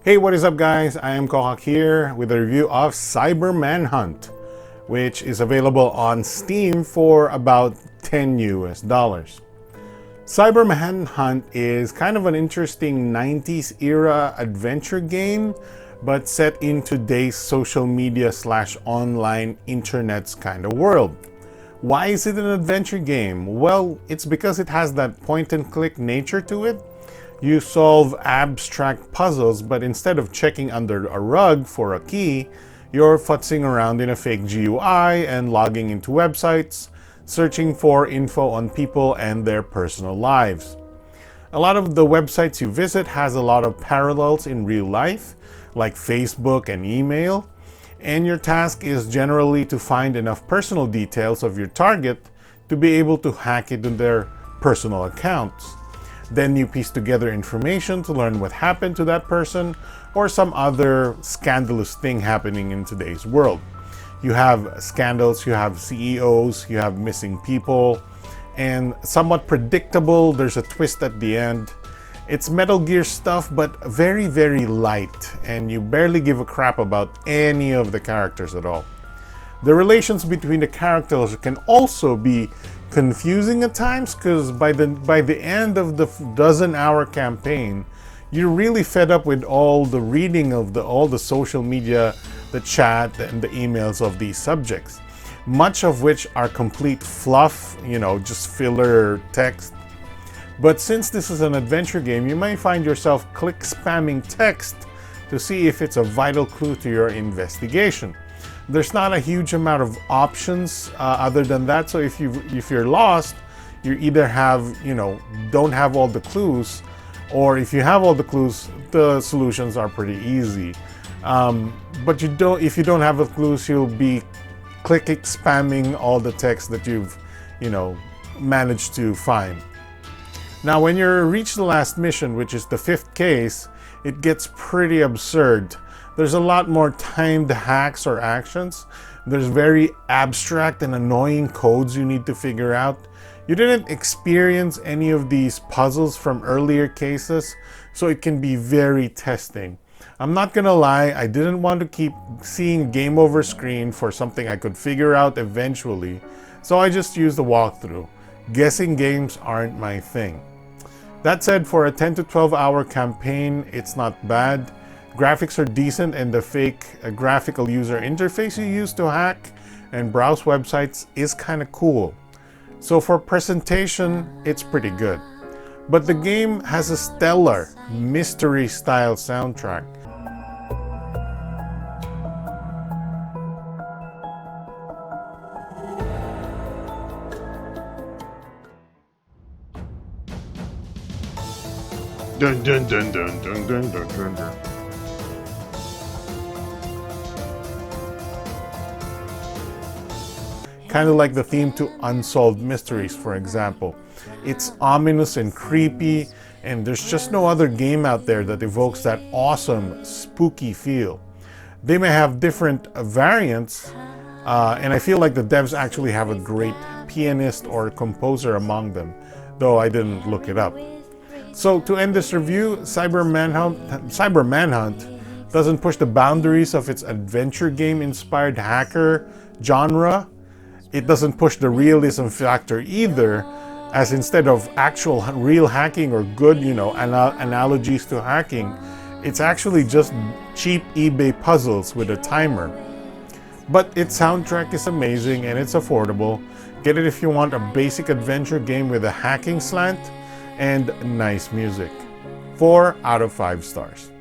Hey, what is up guys? I am Kokak here with a review of Cyber Manhunt, which is available on Steam for about 10 US dollars. Cyber Manhunt is kind of an interesting 90s era adventure game, but set in today's social media / online internet's kind of world. Why is it an adventure game? Well, it's because it has that point and click nature to it. You solve abstract puzzles, but instead of checking under a rug for a key, you're futzing around in a fake GUI and logging into websites, searching for info on people and their personal lives. A lot of the websites you visit has a lot of parallels in real life, like Facebook and email, and your task is generally to find enough personal details of your target to be able to hack into their personal accounts. Then you piece together information to learn what happened to that person or some other scandalous thing happening in today's world. You have scandals, you have CEOs, you have missing people, and somewhat predictable, there's a twist at the end. It's Metal Gear stuff, but very, very light, and you barely give a crap about any of the characters at all. The relations between the characters can also be confusing at times, because by the end of the dozen-hour campaign, you're really fed up with all the reading of all the social media, the chat, and the emails of these subjects, much of which are complete fluff, just filler text. But since this is an adventure game, you might find yourself click spamming text to see if it's a vital clue to your investigation. There's not a huge amount of options other than that, so if you're lost, you either don't have all the clues, or if you have all the clues, the solutions are pretty easy. But if you don't have the clues, you'll be clicking spamming all the text that you've managed to find. Now when you reach the last mission, which is the 5th case, it gets pretty absurd. There's a lot more timed hacks or actions. There's very abstract and annoying codes you need to figure out. You didn't experience any of these puzzles from earlier cases, so it can be very testing. I'm not gonna lie, I didn't want to keep seeing game over screen for something I could figure out eventually, so I just used the walkthrough. Guessing games aren't my thing. That said, for a 10 to 12 hour campaign, it's not bad. Graphics are decent, and the fake graphical user interface you use to hack and browse websites is kind of cool. So for presentation, it's pretty good. But the game has a stellar mystery style soundtrack. Dun dun dun dun dun dun dun dun dun. Kind of like the theme to Unsolved Mysteries, for example. It's ominous and creepy, and there's just no other game out there that evokes that awesome, spooky feel. They may have different variants, and I feel like the devs actually have a great pianist or composer among them, though I didn't look it up. So to end this review, Cyber Manhunt doesn't push the boundaries of its adventure game-inspired hacker genre. It doesn't push the realism factor either, as instead of actual real hacking or good, analogies to hacking, it's actually just cheap eBay puzzles with a timer. But its soundtrack is amazing and it's affordable. Get it if you want a basic adventure game with a hacking slant and nice music. 4 out of 5 stars.